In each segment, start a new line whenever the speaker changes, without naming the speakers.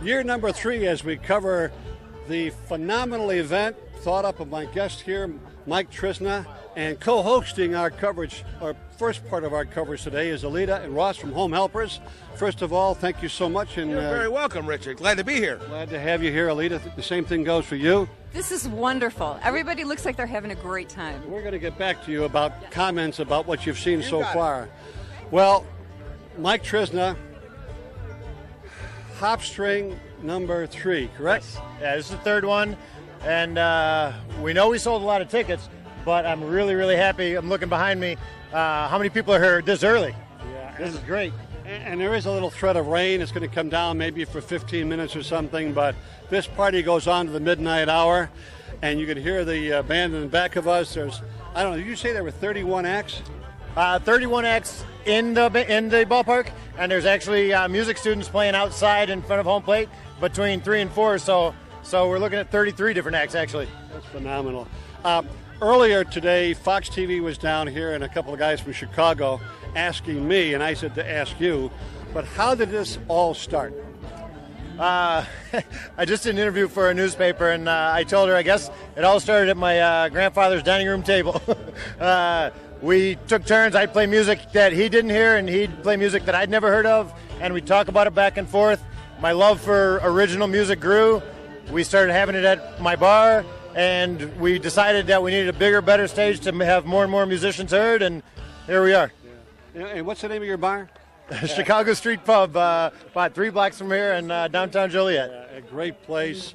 Year number 3 as we cover the phenomenal event thought up of my guest here, Mike Trizna, and co-hosting our coverage, our first part of our coverage today is Alita and Ross from Home Helpers. First of all, thank you so much. And
you're very welcome, Richard. Glad to be here.
Glad to have you here, Alita. The same thing goes for you.
This is wonderful. Everybody looks like they're having a great time.
We're going to get back to you about comments about what you've seen so far. Well, Mike Trizna, Hopstring number 3, correct?
Yes. Yeah, this is the third one, and we know we sold a lot of tickets, but I'm really, really happy. I'm looking behind me. How many people are here this early?
Yeah,
this is great.
And there is a little threat of rain. It's going to come down maybe for 15 minutes or something, but this party goes on to the midnight hour, and you can hear the band in the back of us. There's, I don't know, did you say there were 31 acts?
31 acts in the ballpark, and there's actually music students playing outside in front of home plate between 3 and 4. So we're looking at 33 different acts actually.
That's phenomenal. Earlier today, Fox TV was down here, and a couple of guys from Chicago asking me, and I said to ask you, but how did this all start?
I just did an interview for a newspaper, and I told her, I guess it all started at my grandfather's dining room table. We took turns. I'd play music that he didn't hear, and he'd play music that I'd never heard of, and we'd talk about it back and forth. My love for original music grew. We started having it at my bar, and we decided that we needed a bigger, better stage to have more and more musicians heard, and here we are.
Yeah. And what's the name of your bar?
Chicago Street Pub, about 3 blocks from here in downtown Joliet.
Yeah, a great place.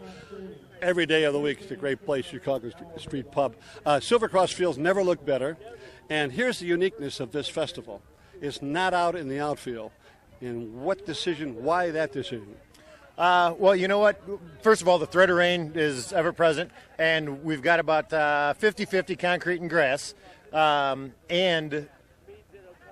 Every day of the week, it's a great place, Chicago Street Pub. Silver Cross Fields never looked better. And here's the uniqueness of this festival. It's not out in the outfield. And what decision, why that decision?
Well, you know what? First of all, the threat of rain is ever present, and we've got about 50-50 concrete and grass. And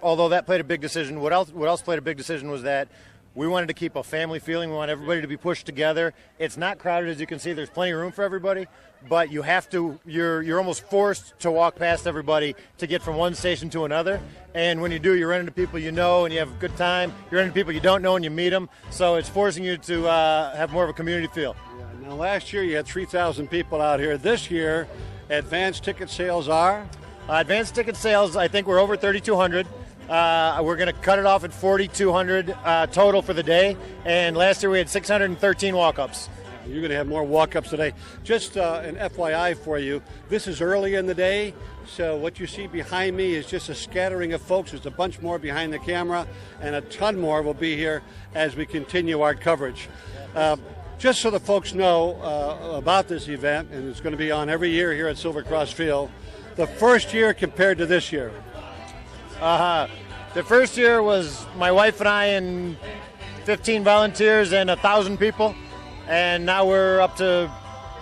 although that played a big decision, what else played a big decision was that we wanted to keep a family feeling. We want everybody to be pushed together. It's not crowded, as you can see. There's plenty of room for everybody, but you have to. You're almost forced to walk past everybody to get from one station to another. And when you do, you run into people you know, and you have a good time. You run into people you don't know, and you meet them. So it's forcing you to have more of a community feel.
Yeah, now, last year you had 3,000 people out here. This year, advanced ticket sales are?
Advanced ticket sales, I think we're over 3,200. We're going to cut it off at 4,200 total for the day, and last year we had 613 walk-ups.
You're going to have more walk-ups today. Just an FYI for you, this is early in the day, so what you see behind me is just a scattering of folks. There's a bunch more behind the camera, and a ton more will be here as we continue our coverage. Just so the folks know about this event, and it's going to be on every year here at Silver Cross Field, the first year compared to this year.
The first year was my wife and I and 15 volunteers and 1,000 people, and now we're up to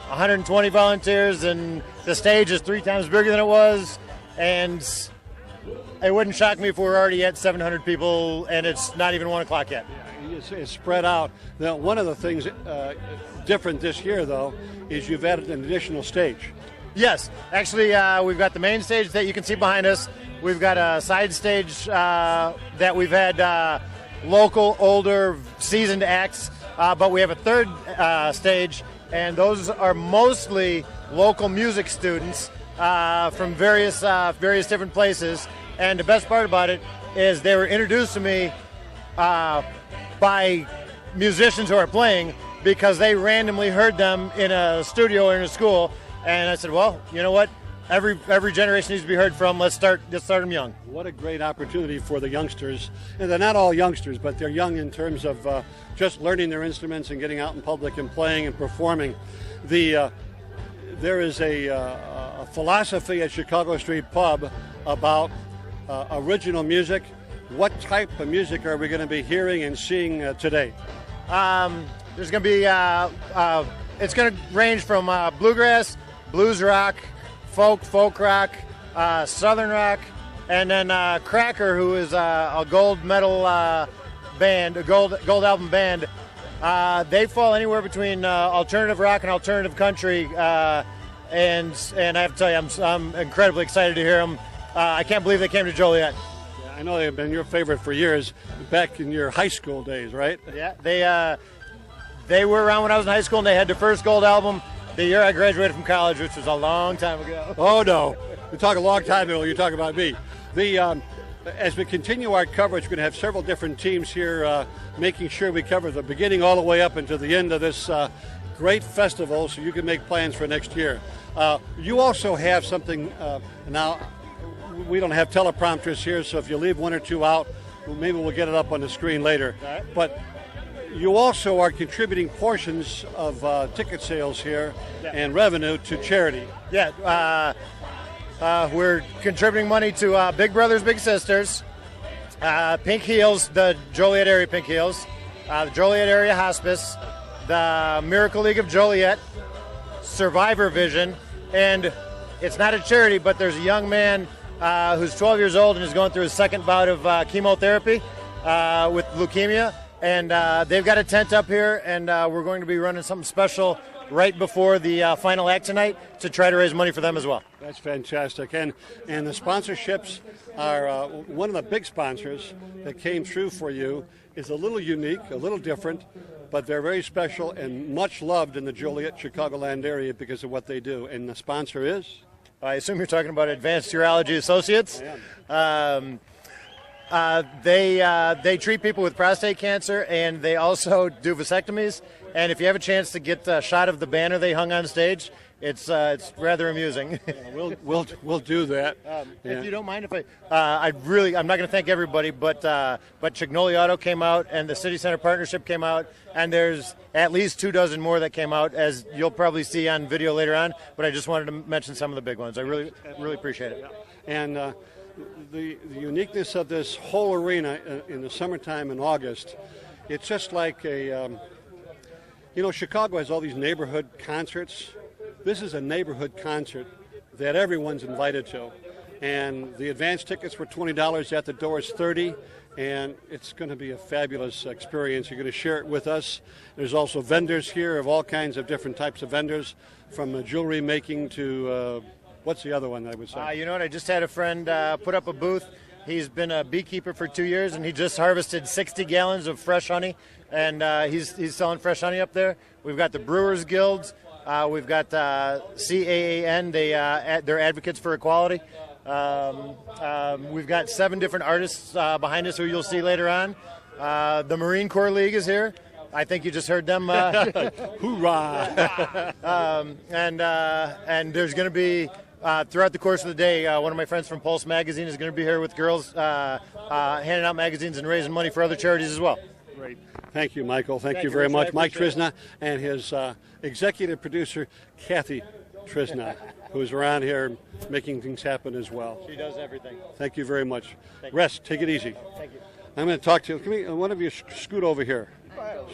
120 volunteers, and the stage is 3 times bigger than it was, and it wouldn't shock me if we're already at 700 people and it's not even 1 o'clock yet.
It's spread out. Now, one of the things different this year, though, is you've added an additional stage.
Yes, actually, we've got the main stage that you can see behind us. We've got a side stage that we've had local, older, seasoned acts, but we have a third stage, and those are mostly local music students from various different places. And the best part about it is they were introduced to me by musicians who are playing because they randomly heard them in a studio or in a school, and I said, well, you know what? Every generation needs to be heard from. Let's start them young.
What a great opportunity for the youngsters. And they're not all youngsters, but they're young in terms of just learning their instruments and getting out in public and playing and performing. There is a philosophy at Chicago Street Pub about original music. What type of music are we going to be hearing and seeing today?
There's going to be, it's going to range from bluegrass, blues rock, folk rock, southern rock, and then Cracker, who is a gold medal band, a gold album band. They fall anywhere between alternative rock and alternative country, and I have to tell you, I'm incredibly excited to hear them. I can't believe they came to Joliet.
Yeah, I know they've been your favorite for years, back in your high school days, right?
Yeah, They were around when I was in high school, and they had their first gold album the year I graduated from college, which was a long time ago.
Oh, no. You talk a long time ago, you talk about me. As we continue our coverage, we're going to have several different teams here making sure we cover the beginning all the way up until the end of this great festival so you can make plans for next year. You also have something, now we don't have teleprompters here, so if you leave one or two out, maybe we'll get it up on the screen later.
Right.
But you also are contributing portions of ticket sales here and revenue to charity.
Yeah, we're contributing money to Big Brothers Big Sisters, Pink Heels, the Joliet area Pink Heels, the Joliet area Hospice, the Miracle League of Joliet, Survivor Vision, and it's not a charity, but there's a young man who's 12 years old and is going through his second bout of chemotherapy with leukemia, and they've got a tent up here, and we're going to be running something special right before the final act tonight to try to raise money for them as well.
That's fantastic. And the sponsorships are one of the big sponsors that came through for you is a little unique, a little different, but they're very special and much loved in the Joliet, Chicagoland area because of what they do. And the sponsor is?
I assume you're talking about Advanced Urology Associates. They treat people with prostate cancer, and they also do vasectomies. And if you have a chance to get a shot of the banner they hung on stage, it's rather amusing.
We'll do that.
If you don't mind, if I'm not going to thank everybody, but Chignoli Auto came out, and the City Center Partnership came out, and there's at least 24 more that came out, as you'll probably see on video later on. But I just wanted to mention some of the big ones. I really appreciate it.
And the uniqueness of this whole arena in the summertime in August, it's just like Chicago has all these neighborhood concerts. This is a neighborhood concert that everyone's invited to. And the advance tickets were $20, at the door is $30, and it's going to be a fabulous experience. You're going to share it with us. There's also vendors here of all kinds of different types of vendors, from jewelry making to, what's the other one I would say?
You know what, I just had a friend put up a booth. He's been a beekeeper for 2 years, and he just harvested 60 gallons of fresh honey, and he's selling fresh honey up there. We've got the Brewers Guilds. We've got CAAN. They're advocates for equality. We've got 7 different artists behind us who you'll see later on. The Marine Corps League is here. I think you just heard them.
Hoorah!
And there's going to be, throughout the course of the day, one of my friends from Pulse Magazine is going to be here with girls handing out magazines and raising money for other charities as well.
Great. Thank you, Michael. Thank you very much. Mike Trizna and his executive producer, Kathy Trizna, who's around here making things happen as well.
She does everything.
Thank you very much. Rest. Take it easy.
Thank you.
I'm going to talk to you. Come here, one of you scoot over here.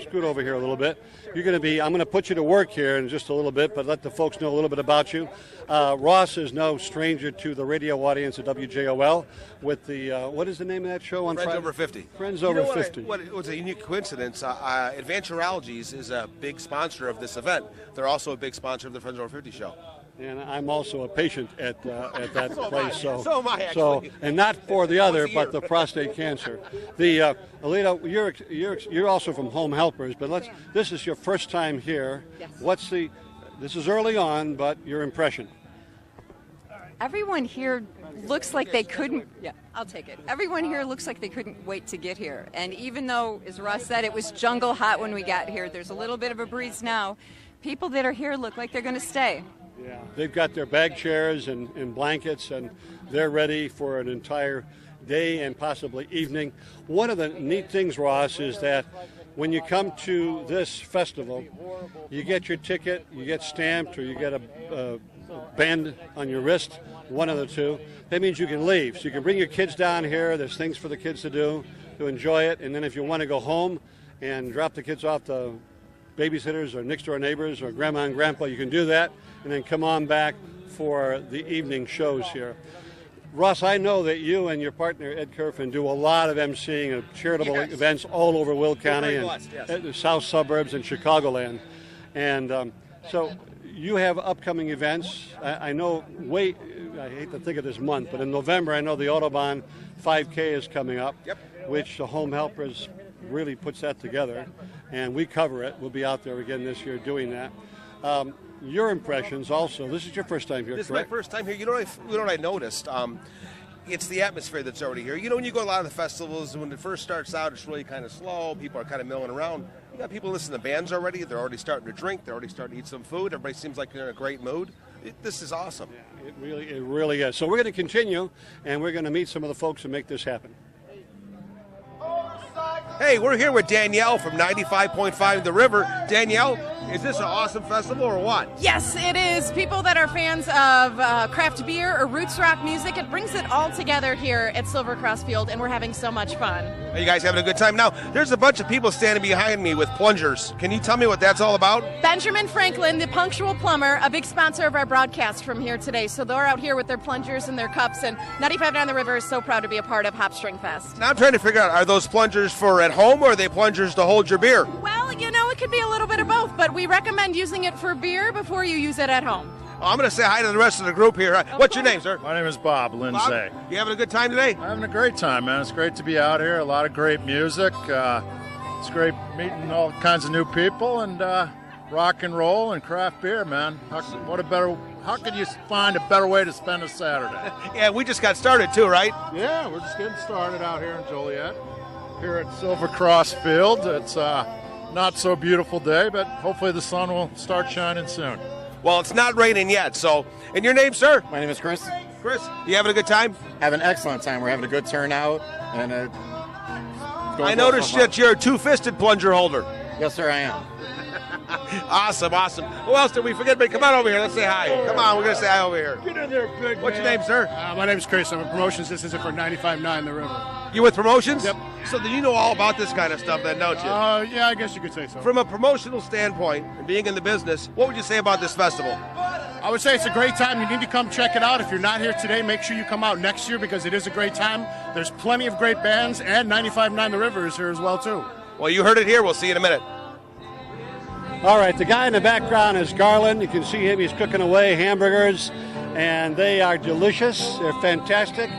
Scoot over here a little bit. I'm going to put you to work here in just a little bit, but let the folks know a little bit about you. Ross is no stranger to the radio audience at WJOL with the, what is the name of that show on
Friends
Friday?
Over 50.
Friends Over 50.
What was a unique coincidence, Advanced Urologies is a big sponsor of this event. They're also a big sponsor of the Friends Over 50 show.
And I'm also a patient at that place. So
am I, actually.
And not for the other, but the prostate cancer. The Alita, you're also from Home Helpers, but this is your first time here.
Yes.
This is early on, but your impression.
Everyone here looks like they couldn't. Yeah, I'll take it. Everyone here looks like they couldn't wait to get here. And even though, as Ross said, it was jungle hot when we got here, there's a little bit of a breeze now. People that are here look like they're going to stay.
Yeah, they've got their bag chairs and blankets, and they're ready for an entire day and possibly evening. One of the neat things, Ross, is that when you come to this festival, you get your ticket, you get stamped, or you get a band on your wrist, one of the two. That means you can leave. So you can bring your kids down here. There's things for the kids to do, to enjoy it. And then if you want to go home and drop the kids off to babysitters or next door neighbors or grandma and grandpa, you can do that. And then come on back for the evening shows here. Ross, I know that you and your partner, Ed Kerfin, do a lot of emceeing of charitable events all over Will County and the south suburbs and Chicagoland. And so you have upcoming events. I know, I hate to think of this month, but in November, I know the Autobahn 5K is coming up, which the Home Helpers really puts that together, and we cover it. We'll be out there again this year doing that. Your impressions also. This is your first time here,
This
correct?
is my first time here. You know what I noticed? It's the atmosphere that's already here. You know, when you go to a lot of the festivals, when it first starts out, it's really kind of slow. People are kind of milling around. You got people listening to bands already. They're already starting to drink. They're already starting to eat some food. Everybody seems like they're in a great mood. This is awesome.
Yeah, it really is. So we're going to continue, and we're going to meet some of the folks and make this happen.
Hey, we're here with Danielle from 95.5 The River. Danielle, is this an awesome festival or what?
Yes, it is. People that are fans of craft beer or roots rock music, it brings it all together here at Silver Cross Field, and we're having so much fun.
Are you guys having a good time? Now, there's a bunch of people standing behind me with plungers. Can you tell me what that's all about?
Benjamin Franklin, the punctual plumber, a big sponsor of our broadcast from here today. So they're out here with their plungers and their cups, and 95 The River is so proud to be a part of Hopstring Fest.
Now I'm trying to figure out, are those plungers for at home or are they plungers to hold your beer?
Well, you know, it could be a little bit of both, but we recommend using it for beer before you use it at home.
I'm going to say hi to the rest of the group here. What's your name, sir?
My name is Bob Lindsay.
Bob, you having a good time today?
I'm having a great time, man. It's great to be out here. A lot of great music. It's great meeting all kinds of new people and rock and roll and craft beer, man. How could you find a better way to spend a Saturday?
Yeah, we just got started too, right?
Yeah, we're just getting started out here in Joliet, here at Silver Cross Field. It's not so beautiful day, but hopefully the sun will start shining soon.
Well, it's not raining yet, so. And your name, sir?
My name is Chris.
Chris, you having a good time?
Having an excellent time. We're having a good turnout, and
I noticed that you're a two-fisted plunger holder.
Yes, sir, I am.
Awesome. Who else did we forget? Come on over here. Let's say hi. Come on, we're going to say hi over here.
Get in there, big
What's
man.
your name, sir?
My name's Chris. I'm a promotions assistant for 95.9 The River.
You with promotions?
Yep.
So then you know all about this kind of stuff then, don't you?
Yeah, I guess you could say so.
From a promotional standpoint and being in the business, what would you say about this festival?
I would say it's a great time. You need to come check it out. If you're not here today, make sure you come out next year because it is a great time. There's plenty of great bands, and 95.9 The River is here as well, too.
Well, you heard it here. We'll see you in a minute.
All right, the guy in the background is Garland. You can see him. He's cooking away hamburgers, and they are delicious. They're fantastic.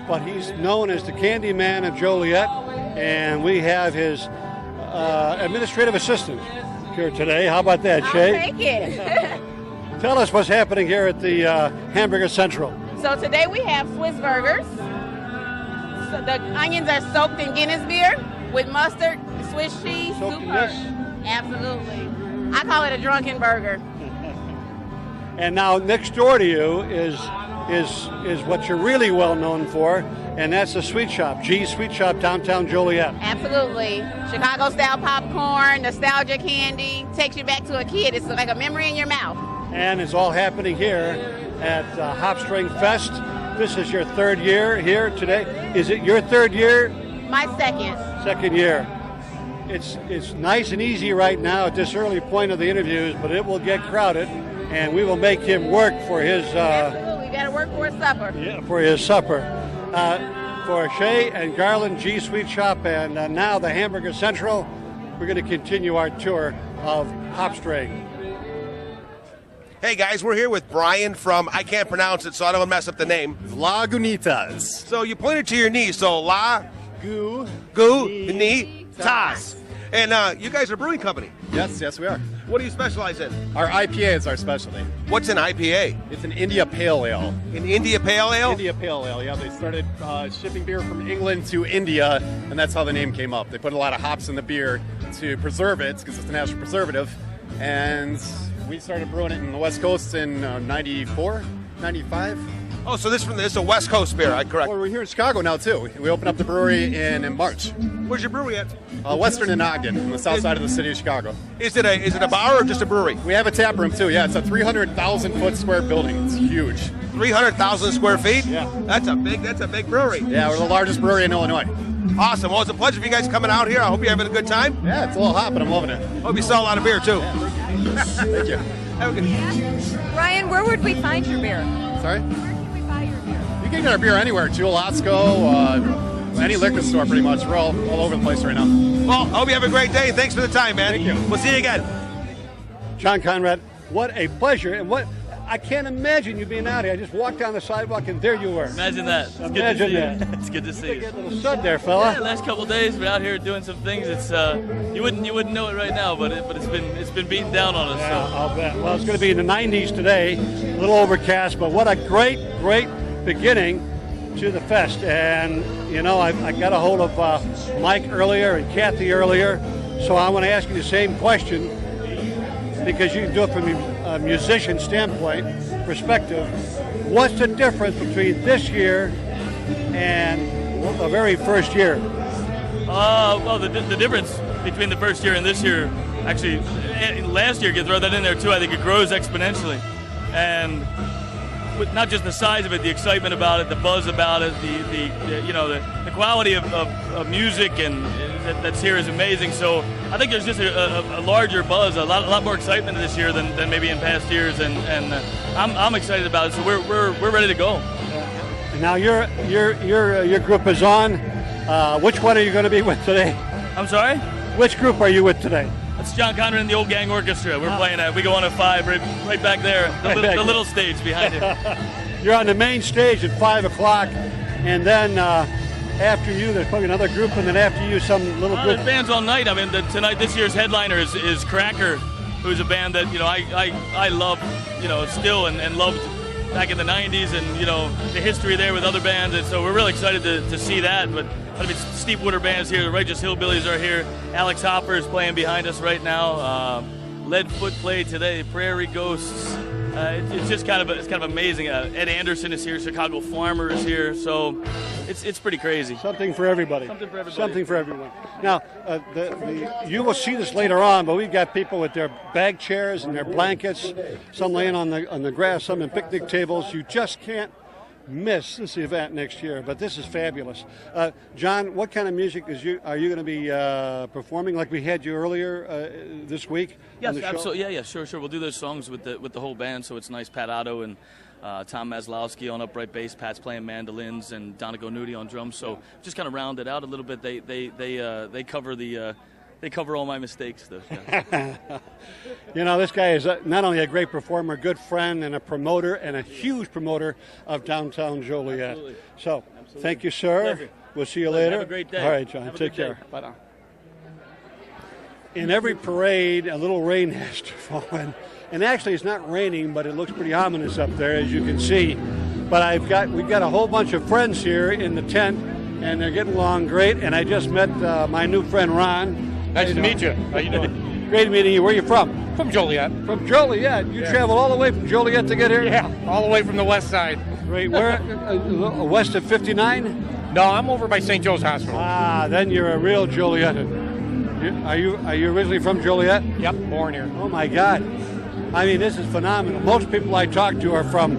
But he's known as the Candy Man of Joliet, and we have his administrative assistant here today. How about that, Shay?
I'll take it.
Tell us what's happening here at the Hamburger Central.
So today we have Swiss burgers. So the onions are soaked in Guinness beer with mustard, Swiss cheese.
Soaked in
Superb.
this?
Absolutely. I call it a drunken burger.
And now next door to you is what you're really well known for, and that's the Sweet Shop, G's Sweet Shop, downtown Joliet.
Absolutely. Chicago style popcorn, nostalgia candy, takes you back to a kid. It's like a memory in your mouth.
And it's all happening here at Hopstring Fest. This is your third year here today. Is it your third year?
My second.
Second year. It's nice and easy right now at this early point of the interviews, but it will get crowded, and we will make him work for his
Absolutely. You got to work for a supper.
for his supper. For Shay and Garland, G Sweet Shop, and now the Hamburger Central, we're going to continue our tour of Hopstring.
Hey, guys, we're here with Brian from, I can't pronounce it, so I don't want to mess up the name.
Lagunitas.
So you pointed to your knee, so Lagunitas. And you guys are a brewing company.
Yes, we are.
What do you specialize in?
Our IPA is our specialty.
What's an IPA?
It's an India Pale Ale.
An India Pale Ale?
India Pale Ale, yeah. They started shipping beer from England to India, and that's how the name came up. They put a lot of hops in the beer to preserve it, because it's a natural preservative. And we started brewing it in the West Coast in 94, 95.
Oh, so this is a West Coast beer, correct?
Well, we're here in Chicago now, too. We opened up the brewery in March.
Where's your brewery at?
Western and Ogden, on the south side of the city of Chicago.
Is it a bar or just a brewery?
We have a tap room, too, yeah. It's a 300,000-foot square building. It's huge.
300,000 square feet?
Yeah.
That's a big brewery.
Yeah, we're the largest brewery in Illinois.
Awesome. Well, it's a pleasure for you guys coming out here. I hope you're having a good time.
Yeah, it's a little hot, but I'm loving it.
Hope you sell a lot of beer, too.
Thank you.
Have a good
Ryan, where would we find your beer?
Sorry?
Where can we buy your beer?
You can get our beer anywhere. Jewel Osco, any liquor store pretty much. We're all over the place right now.
Well, I hope you have a great day. Thanks for the time, man.
Thank you.
We'll see you again.
John Conrad, what a pleasure, and I can't imagine you being out here. I just walked down the sidewalk and there you were.
Imagine that. It's
Imagine
good to see
that.
you. It's good to see you.
Get a little sun there, fella.
Yeah, last couple of days, we're out here doing some things. It's you wouldn't know it right now, but it's been beating down on us.
Yeah,
So.
I'll bet. Well, it's going to be in the 90s today, a little overcast, but what a great beginning to the fest. And, you know, I got a hold of Mike earlier and Kathy earlier, so I want to ask you the same question because you can do it from a musician standpoint, perspective. What's the difference between this year and the very first year?
Well, the difference between the first year and this year, actually, last year, you can throw that in there too. I think it grows exponentially, and with not just the size of it, the excitement about it, the buzz about it, the quality of music and that's here is amazing. So I think there's just a larger buzz, a lot more excitement this year than maybe in past years, and I'm excited about it. So we're ready to go.
Now your group is on. Which one are you going to be with today?
I'm sorry?
Which group are you with today?
It's John Conrad and the Old Gang Orchestra. We're playing at. We go on at 5, right back there, the little stage behind you.
You're on the main stage at 5 o'clock, and then after you, there's probably another group, and then after you, some little group.
There's bands all night. I mean, tonight, this year's headliner is Cracker, who's a band that I love, still and loved back in the 90s, and the history there with other bands, and so we're really excited to see that. But I mean, Steve Wooder band's here, the Righteous Hillbillies are here, Alex Hopper is playing behind us right now. Leadfoot played today, Prairie Ghosts. It's just kind of amazing. Ed Anderson is here, Chicago Farmer is here, so it's pretty crazy.
Something for everybody.
Something for everybody.
Something for everyone. Now, you will see this later on, but we've got people with their bag chairs and their blankets, some laying on the grass, some in picnic tables. You just can't miss this event next year, but this is fabulous. John, what kind of music are you going to be performing like we had you earlier this week?
Yes, absolutely. Yeah, sure. We'll do those songs with the whole band, so it's nice. Pat Otto and Tom Maslowski on upright bass, Pat's playing mandolins, and Donna Gonudi on drums. So just kind of round it out a little bit. They cover they cover all my mistakes, though. Yeah.
This guy is not only a great performer, good friend, and a promoter, and a huge promoter of downtown Joliet.
Absolutely.
So, thank you, sir.
Pleasure.
We'll see you later.
Have a great day.
All right, John.
Have a
Take
good
care.
day.
Bye now. In every parade, a little rain has to fall in. And actually, it's not raining, but it looks pretty ominous up there, as you can see. But we've got a whole bunch of friends here in the tent, and they're getting along great. And I just met my new friend, Ron.
Nice to meet you. How you doing?
Great meeting you. Where are you from?
From Joliet.
From Joliet. You traveled all the way from Joliet to get here?
Yeah, all the way from the west side.
Great. Where? West of 59?
No, I'm over by St. Joe's Hospital.
Ah, then you're a real Jolietan. Are you originally from Joliet?
Yep, born here.
Oh my God. I mean, this is phenomenal. Most people I talk to are from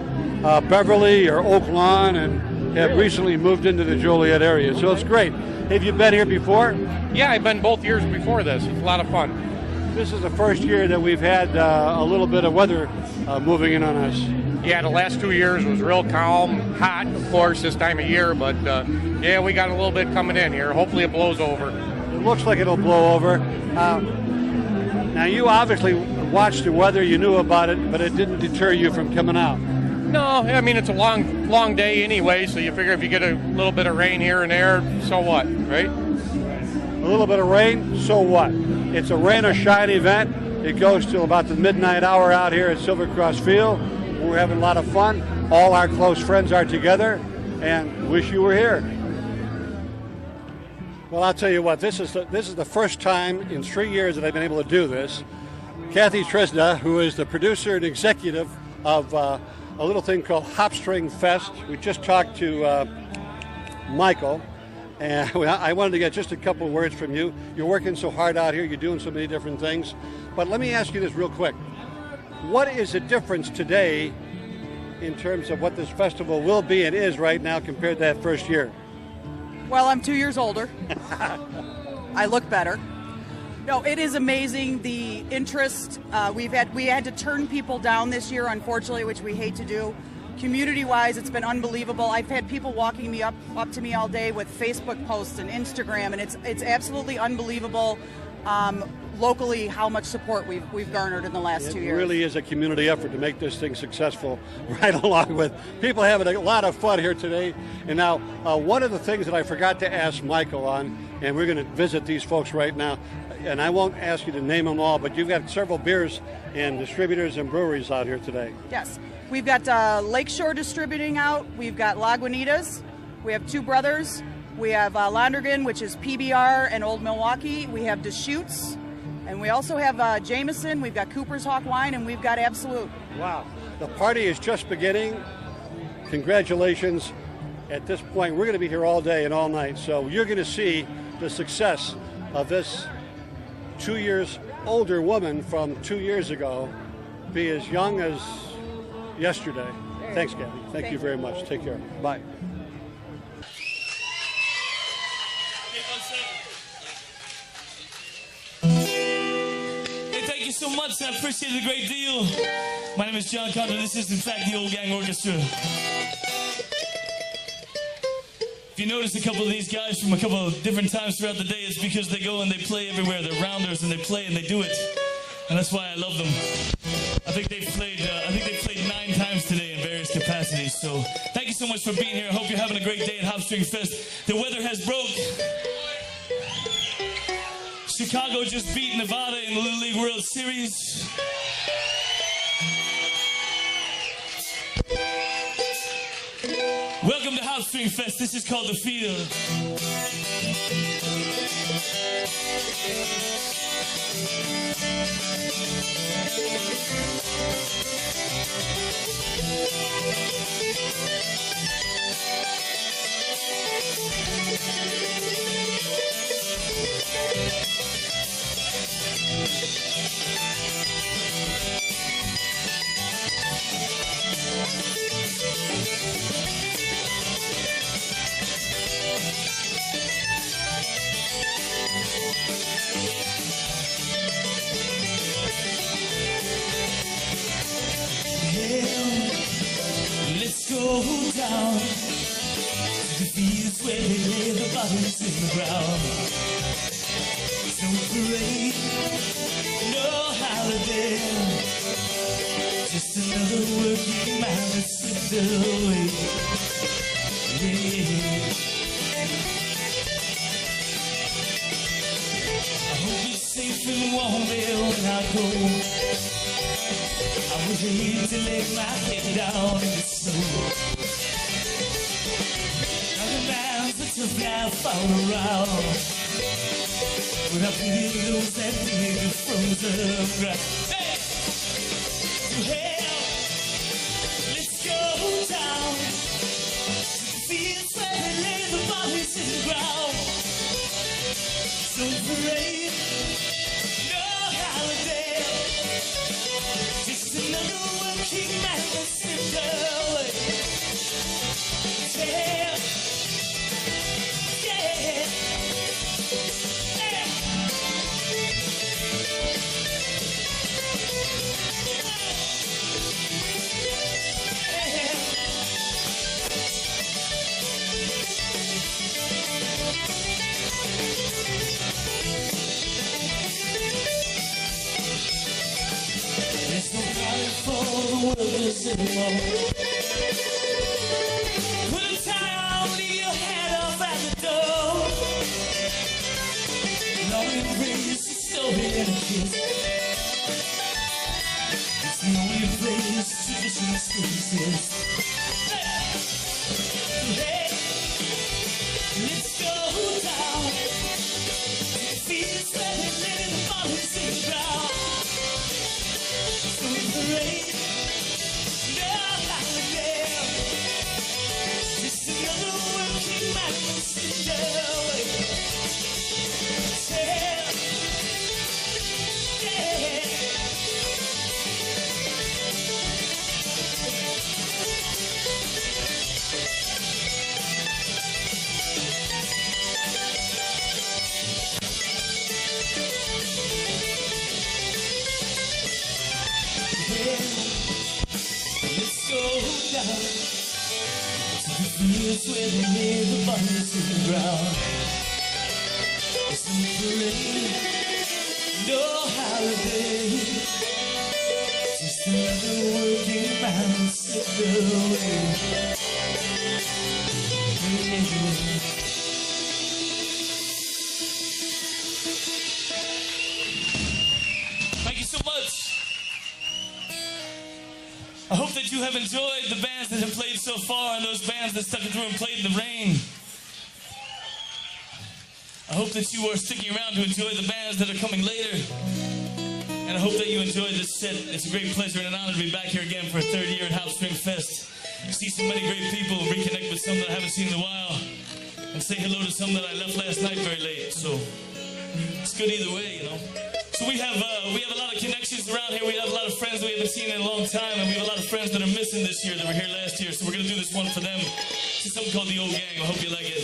Beverly or Oak Lawn and have recently moved into the Joliet area. So it's great. Have you been here before?
Yeah, I've been both years before this. It's a lot of fun.
This is the first year that we've had a little bit of weather moving in on us.
Yeah, the last 2 years was real calm, hot, of course, this time of year. But, yeah, we got a little bit coming in here. Hopefully it blows over.
It looks like it'll blow over. Now, you obviously watched the weather. You knew about it, but it didn't deter you from coming out.
No, I mean, it's a long day anyway, so you figure if you get a little bit of rain here and there, so what, right?
A little bit of rain, so what? It's a rain or shine event. It goes till about the midnight hour out here at Silver Cross Field. We're having a lot of fun. All our close friends are together, and wish you were here. Well, I'll tell you what, this is the first time in 3 years that I've been able to do this. Kathy Trizna, who is the producer and executive of a little thing called Hopstring Fest. We just talked to Michael, and I wanted to get just a couple words from you. You're working so hard out here. You're doing so many different things. But let me ask you this real quick. What is the difference today in terms of what this festival will be and is right now compared to that first year?
Well, I'm 2 years older. I look better. No, it is amazing, the interest. We had to turn people down this year, unfortunately, which we hate to do. Community-wise, it's been unbelievable. I've had people walking me up to me all day with Facebook posts and Instagram, and it's absolutely unbelievable. locally how much support we've garnered in the last 2
It
years.
really is a community effort to make this thing successful, right along with people having a lot of fun here today. And now, one of the things that I forgot to ask Michael on, and we're going to visit these folks right now, and I won't ask you to name them all, but you've got several beers and distributors and breweries out here today.
Yes. We've got Lakeshore Distributing out. We've got Lagunitas. We have Two Brothers. We have Londergan, which is PBR and Old Milwaukee. We have Deschutes. And we also have Jameson. We've got Cooper's Hawk Wine, and we've got Absolute.
Wow. The party is just beginning. Congratulations. At this point, we're going to be here all day and all night. So you're going to see the success of this 2 years older woman from 2 years ago be as young as yesterday. Thanks, Gabby. Thank you very much. Take care. Bye.
Hey, thank you so much. I appreciate it a great deal. My name is John Condon. This is, in fact, the Old Gang Orchestra. If you notice a couple of these guys from a couple of different times throughout the day, it's because they go and they play everywhere. They're rounders and they play and they do it. And that's why I love them. I think they've played 9 times today in various capacities. So thank you so much for being here. I hope you're having a great day at Hopstring Fest. The weather has broke. Chicago just beat Nevada in the Little League World Series. Welcome to Hopstring Fest. This is called The Field. Let's go down to the fields where they lay the bodies in the ground. No parade, no holiday, just another working man that's slipped away. Yeah. I hope it's safe and warm there when I go. I would hate to lay my head down in the snow. Other man's a tough life all around, but I feel those that dig the frozen ground. Hey! To hell, let's go down to the fields where they lay the bodies in the ground. So parade, no holiday, just another working man that slipped away. Yeah, yeah, yeah. There's no party for the workers anymore. Put a tie on, leave your head off at the door. Long embrace, a story and a kiss. It's the only place tradition still exists. Hey, let's go down to the fields where they lay the bodies in the ground. Parade, no holiday, just another working man sitting away. Yeah, yeah. Let's go down to the fields where they lay the bodies in the ground. It's no parade,
no holiday. Just another working man slipped away.
Thank you so much. I hope that you have enjoyed the bands that have played so far and those bands that stuck it through and played in the rain. I hope that you are sticking around to enjoy the bands that are coming later. And I hope that you enjoyed this set. It's a great pleasure and an honor to be back here again for a third year at Hopstring Fest. See so many great people, reconnect with some that I haven't seen in a while, and say hello to some that I left last night very late. So it's good either way, you know. So we have a lot of connections around here. We have a lot of friends that we haven't seen in a long time, and we have a lot of friends that are missing this year that were here last year. So we're gonna do this one for them. It's something called The Old Gang. I hope you like it.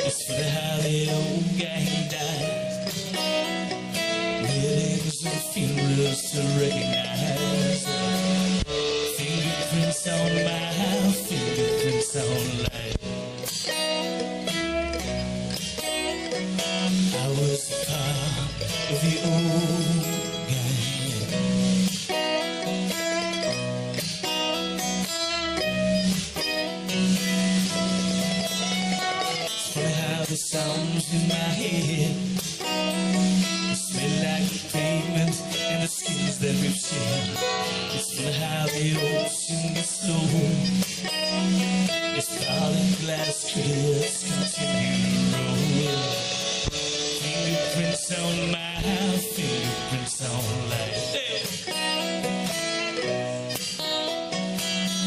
It's for how the old gang died. Weddings and funerals to recognize. Fingerprints on my fingerprints on life. I was a part of the old gang. The sounds in my head smell like the pavement and the skins that we've shed. It's funny how the ocean gets slow. Its falling glass critters continue to roll. Fingerprints on my fingerprints on life.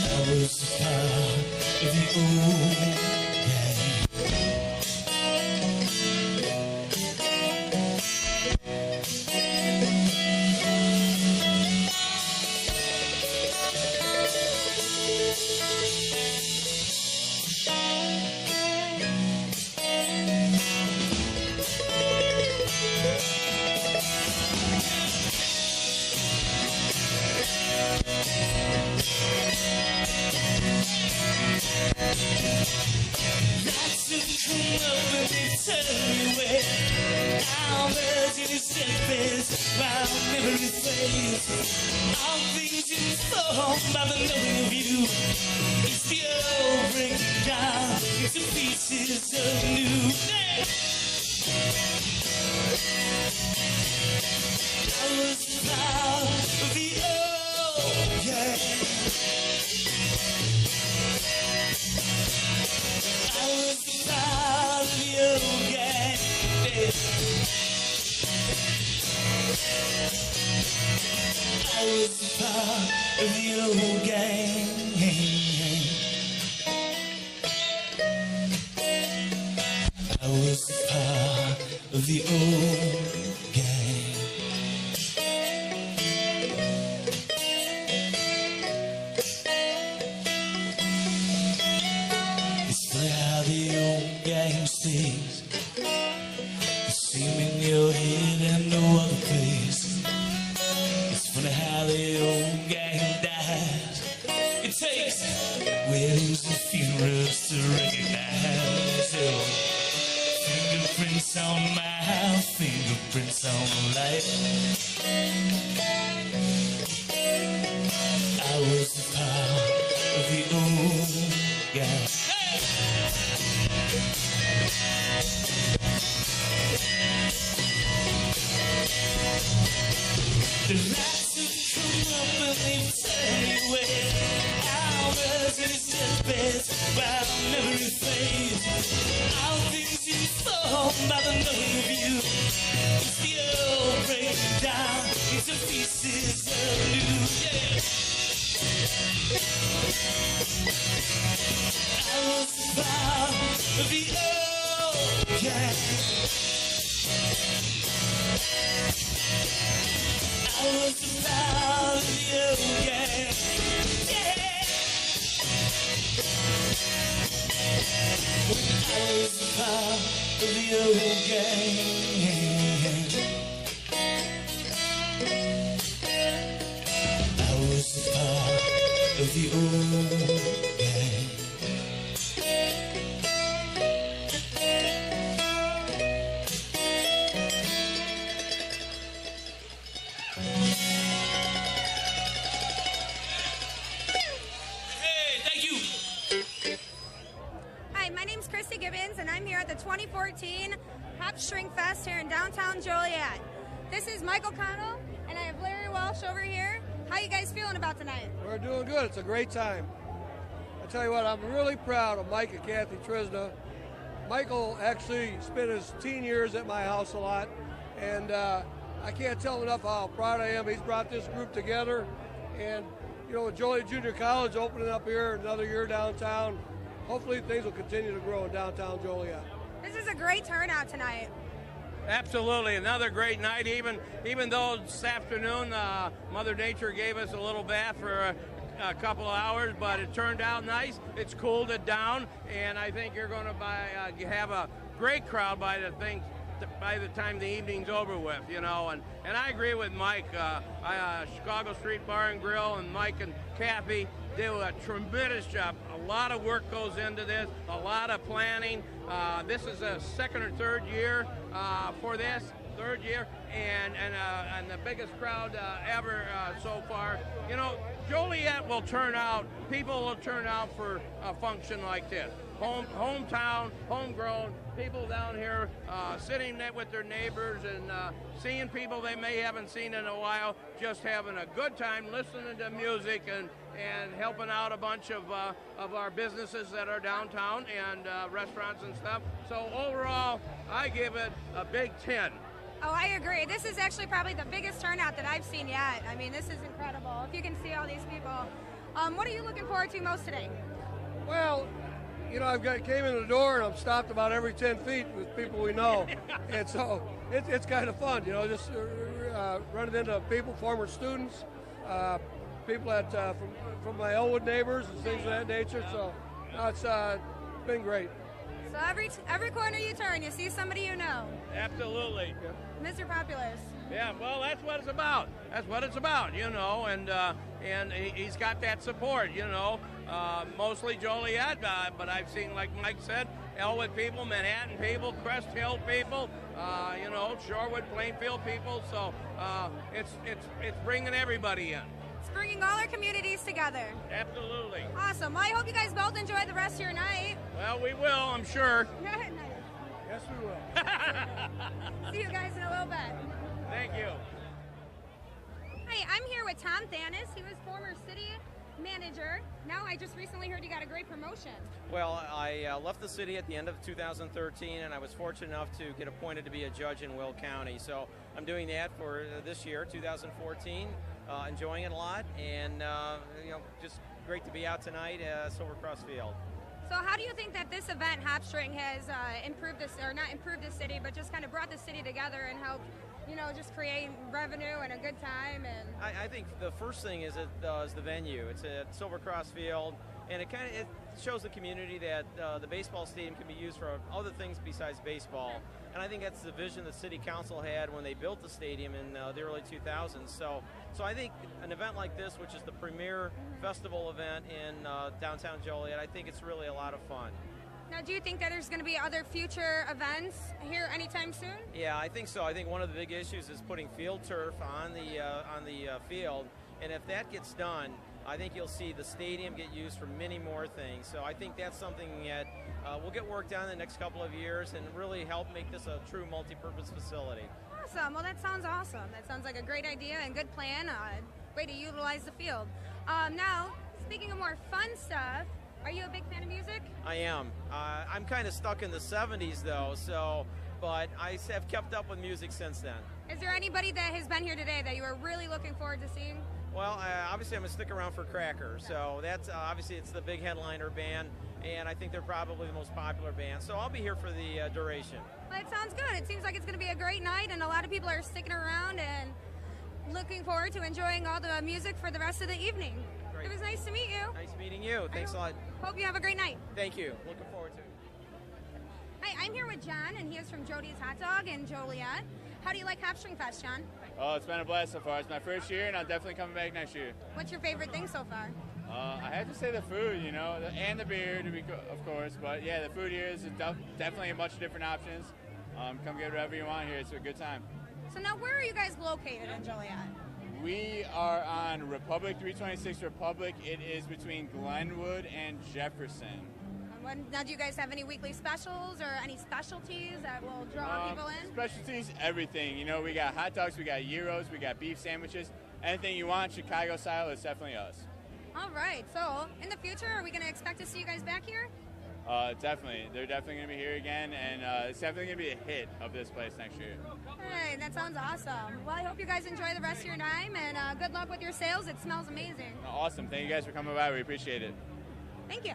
I was a part of the old gang. By the knowing of you, it's the old breaking down into pieces of new. I was proud of the old gang. I was proud of the old gang. I was part of the old gang. I was part of the old gang. It's funny how the old gang stays the same in your head and no other place. Funny how the old gang dies. It takes weddings and funerals to recognize. Fingerprints on my fingerprints on life. I was a part of the old gang. The lights have come up and they've turned me away. Hours in his deathbed, while memory fades. All things informed by the knowing of you. It's the old breaking down into pieces of new. Yeah. I was part of the old gang. I was proud of the old gang. Yeah. I was a part of the old gang.
Hey, thank you.
Hi, my name's Christy Gibbons, and I'm here at the 2014 Hopstring Fest here in downtown Joliet. This is Michael Connell, and I have Larry Walsh over here. How you guys feeling about tonight?
We're doing good. It's a great time. I tell you what, I'm really proud of Mike and Kathy Trizna. Michael actually spent his teen years at my house a lot, and I can't tell enough how proud I am. He's brought this group together, and you know, with Joliet Junior College opening up here another year downtown, hopefully things will continue to grow in downtown Joliet.
This is a great turnout tonight.
Absolutely, another great night. Even though this afternoon Mother Nature gave us a little bath for a couple of hours, but it turned out nice. It's cooled it down, and I think you're going to have a great crowd by the time the evening's over with, you know. And I agree with Mike. Chicago Street Bar and Grill and Mike and Kathy do a tremendous job. A lot of work goes into this, a lot of planning. This is a second or third year for this, third year, and the biggest crowd ever so far. You know, Joliet will turn out, people will turn out for a function like this. Hometown, homegrown, people down here sitting there with their neighbors and seeing people they may haven't seen in a while, just having a good time, listening to music and helping out a bunch of our businesses that are downtown and restaurants and stuff. So overall, I give it a big 10.
Oh, I agree. This is actually probably the biggest turnout that I've seen yet. I mean, this is incredible. If you can see all these people. What are you looking forward to most today?
Well, you know, came in the door and I'm stopped about every 10 feet with people we know. And so it's kind of fun, you know, just running into people, former students, people that from my Elwood neighbors and things of that nature. So no, it's been great.
So every corner you turn, you see somebody you know.
Absolutely.
Yeah.
Mr. Populous.
Yeah, well, that's what it's about. That's what it's about, you know, and he's got that support, you know, mostly Joliet, but I've seen, like Mike said, Elwood people, Manhattan people, Crest Hill people, you know, Shorewood, Plainfield people. So it's bringing everybody in.
It's bringing all our communities together.
Absolutely.
Awesome. Well, I hope you guys both enjoy the rest of your night.
Well, we will, I'm sure.
Yes, we will.
See you guys in a little bit.
Thank you.
Hi, I'm here with Tom Thanis. He was former city manager. Now I just recently heard you got a great promotion.
Well, I left the city at the end of 2013, and I was fortunate enough to get appointed to be a judge in Will County. So I'm doing that for this year, 2014. Enjoying it a lot, and you know, just great to be out tonight, Silver Cross Field.
So how do you think that this event, Hopstring, has improved this, or not improved the city, but just kind of brought the city together and helped, you know, just create revenue and a good time? And
I think the first thing is the venue. It's at Silver Cross Field, and it shows the community that the baseball stadium can be used for other things besides baseball. And I think that's the vision the city council had when they built the stadium in the early 2000s. So I think an event like this, which is the premier festival event in downtown Joliet, I think it's really a lot of fun.
now, do you think that there's going to be other future events here anytime soon?
Yeah, I think so. I think one of the big issues is putting field turf on the field, and if that gets done, I think you'll see the stadium get used for many more things. So I think that's something that will get worked on in the next couple of years and really help make this a true multi-purpose facility.
Awesome. Well, that sounds awesome. That sounds like a great idea and good plan. Way to utilize the field. Now, speaking of more fun stuff, are you a big fan of music?
I am. I'm kind of stuck in the 70s, though, but I have kept up with music since then.
Is there anybody that has been here today that you are really looking forward to seeing?
Well, obviously I'm going to stick around for Cracker, so that's obviously it's the big headliner band, and I think they're probably the most popular band, so I'll be here for the duration.
Well, it sounds good. It seems like it's going to be a great night, and a lot of people are sticking around and looking forward to enjoying all the music for the rest of the evening.
Great.
It was nice to meet you.
Nice meeting you. Thanks a lot.
Hope you have a great night.
Thank you. Looking forward to it.
Hi, I'm here with John, and he is from Jody's Hot Dog in Joliet. How do you like Hopstring Fest, John?
Oh, it's been a blast so far. It's my first year, and I'm definitely coming back next year.
What's your favorite thing so far?
I have to say the food, you know, and the beer, of course. But yeah, the food here is definitely a much different options. Come get whatever you want here. It's a good time.
So now, where are you guys located in Joliet?
We are on Republic, 326 Republic. It is between Glenwood and Jefferson.
Now, do you guys have any weekly specials or any specialties that will draw people in?
Specialties, everything. You know, we got hot dogs, we got gyros, we got beef sandwiches. Anything you want, Chicago style, is definitely us.
All right. So, in the future, are we going to expect to see you guys back here?
Definitely. They're definitely going to be here again, and it's definitely going to be a hit of this place next year.
Hey, that sounds awesome. Well, I hope you guys enjoy the rest of your time, and good luck with your sales. It smells amazing.
Awesome. Thank you guys for coming by. We appreciate it.
Thank you.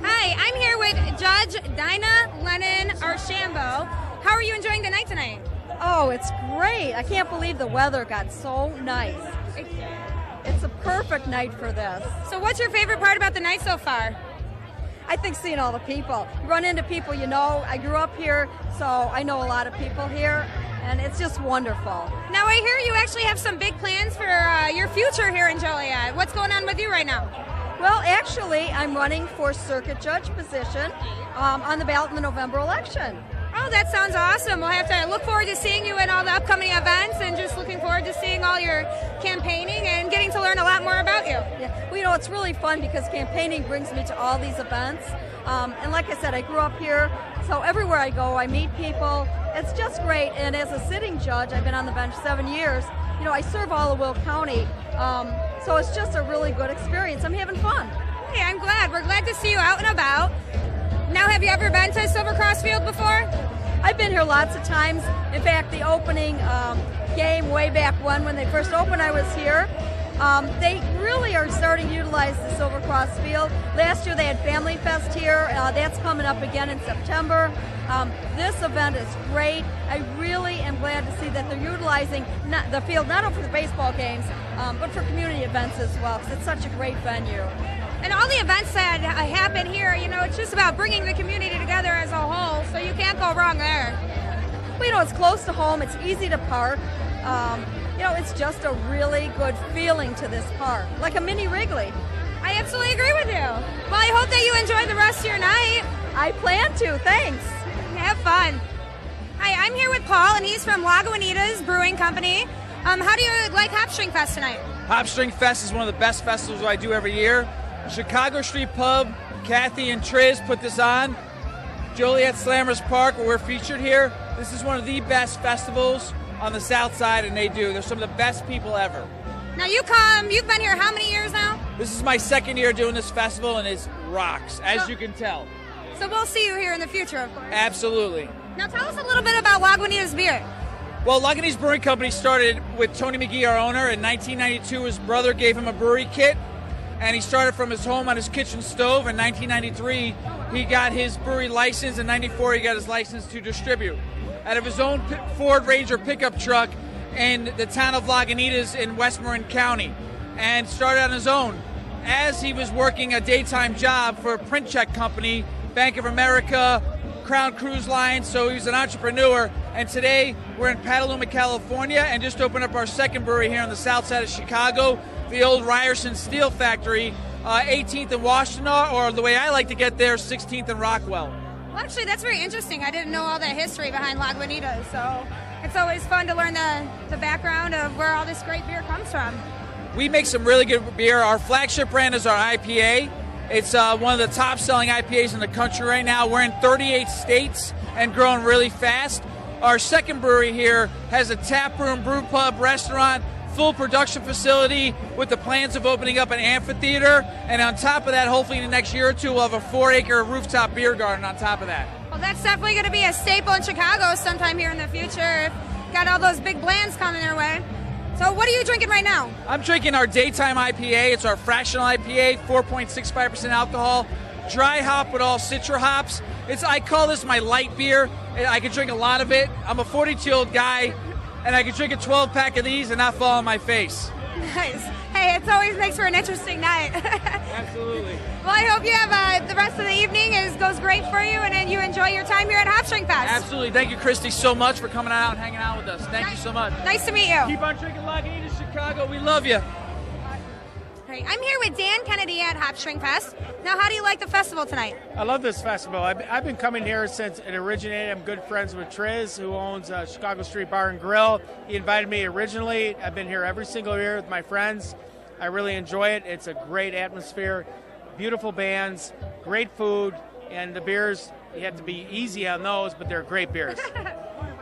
Hi, I'm here with Judge Dinah Lennon Archambault. How are you enjoying the night tonight?
Oh, it's great. I can't believe the weather got so nice. It's a perfect night for this.
So what's your favorite part about the night so far?
I think seeing all the people. You run into people you know. I grew up here, so I know a lot of people here, and it's just wonderful.
Now I hear you actually have some big plans for your future here in Joliet. What's going on with you right now?
Well, actually, I'm running for circuit judge position on the ballot in the November election.
Oh, that sounds awesome. We'll have to look forward to seeing you in all the upcoming events, and just looking forward to seeing all your campaigning and getting to learn a lot more about you.
Yeah. Well, you know, it's really fun because campaigning brings me to all these events. And like I said, I grew up here, so everywhere I go, I meet people. It's just great. And as a sitting judge, I've been on the bench 7 years. You know, I serve all of Will County, so it's just a really good experience. I'm having fun.
Hey, I'm glad. We're glad to see you out and about. Now, have you ever been to Silver Cross Field before?
I've been here lots of times. In fact, the opening game way back when they first opened, I was here. They really are starting to utilize the Silver Cross Field. Last year they had Family Fest here. That's coming up again in September. This event is great. I really am glad to see that they're utilizing the field not only for the baseball games, but for community events as well, because it's such a great venue.
And all the events that happen here, you know, it's just about bringing the community together as a whole, so you can't go wrong there.
Well, you know, it's close to home. It's easy to park. You know, it's just a really good feeling to this park, like a mini Wrigley.
I absolutely agree with you. Well, I hope that you enjoy the rest of your night.
I plan to. Thanks.
Have fun. Hi, I'm here with Paul, and he's from Lagunitas Brewing Company. How do you like Hopstring Fest tonight?
Hopstring Fest is one of the best festivals I do every year. Chicago Street Pub, Kathy and Triz put this on. Joliet Slammers Park, where we're featured here. This is one of the best festivals on the south side, and they're some of the best people ever.
Now you've been here how many years now?
This is my second year doing this festival, and it rocks, as you can tell.
So we'll see you here in the future, of course.
Absolutely.
Now tell us a little bit about Lagunitas Beer.
Well, Lagunitas Brewing Company started with Tony McGee, our owner. In 1992, his brother gave him a brewery kit, and he started from his home on his kitchen stove. In 1993, he got his brewery license. In 94, he got his license to distribute out of his own Ford Ranger pickup truck in the town of Lagunitas in Westmoreland County, and started on his own as he was working a daytime job for a print check company, Bank of America, Crown Cruise Line. So he was an entrepreneur, and today we're in Petaluma, California, and just opened up our second brewery here on the south side of Chicago, the old Ryerson Steel Factory, 18th and Washington, or the way I like to get there, 16th and Rockwell.
Well, actually, that's very interesting. I didn't know all that history behind Lagunitas, so it's always fun to learn the background of where all this great beer comes from.
We make some really good beer. Our flagship brand is our IPA. It's one of the top-selling IPAs in the country right now. We're in 38 states and growing really fast. Our second brewery here has a tap room, brew pub, restaurant, full production facility with the plans of opening up an amphitheater. And on top of that, hopefully in the next year or two, we'll have a 4-acre rooftop beer garden on top of that.
Well, that's definitely going to be a staple in Chicago sometime here in the future. Got all those big brands coming their way. So what are you drinking right now?
I'm drinking our daytime IPA. It's our fractional IPA, 4.65% alcohol, dry hop with all Citra hops. I call this my light beer. I can drink a lot of it. I'm a 42-year-old guy, and I can drink a 12-pack of these and not fall on my face.
Nice. Hey, it always makes for an interesting night.
Absolutely.
Well, I hope you have the rest of the evening goes great for you, and then you enjoy your time here at Hopstring Fest.
Absolutely. Thank you, Christy, so much for coming out and hanging out with us. Thank you so much.
Nice to meet you.
Keep on drinking Lagunitas, Chicago. We love you.
Right. I'm here with Dan Kennedy at Hopstring Fest. Now, how do you like the festival tonight?
I love this festival. I've been coming here since it originated. I'm good friends with Triz, who owns Chicago Street Bar and Grill. He invited me originally. I've been here every single year with my friends. I really enjoy it. It's a great atmosphere, beautiful bands, great food, and the beers, you have to be easy on those, but they're great beers.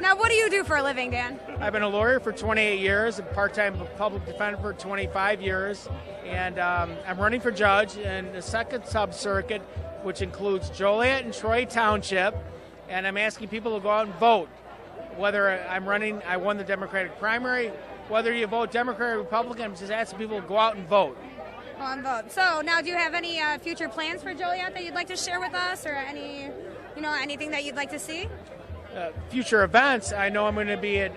Now, what do you do for a living, Dan?
I've been a lawyer for 28 years, a part-time public defender for 25 years, and I'm running for judge in the second sub-circuit, which includes Joliet and Troy Township, and I'm asking people to go out and vote. Whether I'm running, I won the Democratic primary, whether you vote Democrat or Republican, I'm just asking people to go out and vote.
Go and vote. So, now, do you have any future plans for Joliet that you'd like to share with us, or anything that you'd like to see?
Future events, I know I'm going to be at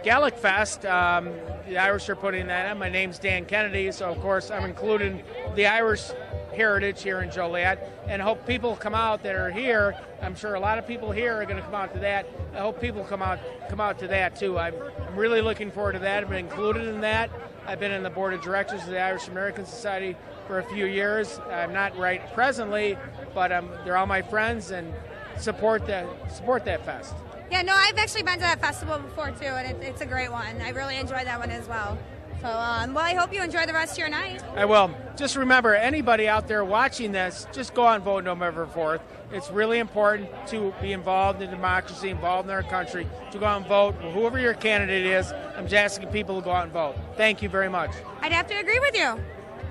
Gallic Fest. The Irish are putting that on. My name's Dan Kennedy, so of course I'm including the Irish heritage here in Joliet, and hope people come out that are here. I'm sure a lot of people here are going to come out to that. I hope people come out to that too. I'm really looking forward to that. I've been included in that. I've been in the board of directors of the Irish American Society for a few years. I'm not right presently, but they're all my friends, and support that fest.
Yeah, no, I've actually been to that festival before too, and it's a great one. I really enjoyed that one as well. So, well, I hope you enjoy the rest of your night.
I will. Just remember, anybody out there watching this, just go out and vote November 4th. It's really important to be involved in democracy, involved in our country, to go out and vote. Whoever your candidate is, I'm just asking people to go out and vote. Thank you very much.
I'd have to agree with you.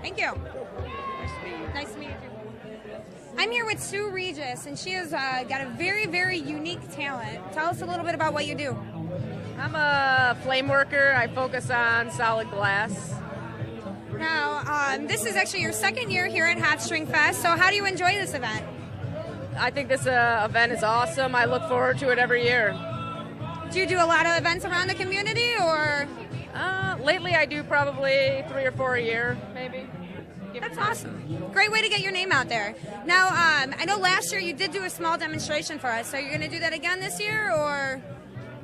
Thank you. Nice to meet you. I'm here with Sue Regis, and she has got a very, very unique talent. Tell us a little bit about what you do.
I'm a flame worker. I focus on solid glass.
Now, this is actually your second year here at Hopstring Fest, so how do you enjoy this event?
I think this event is awesome. I look forward to it every year.
Do you do a lot of events around the community, or?
Lately I do probably 3 or 4 a year, maybe.
That's awesome. Great way to get your name out there. Now, I know last year you did do a small demonstration for us, so you're going to do that again this year, or?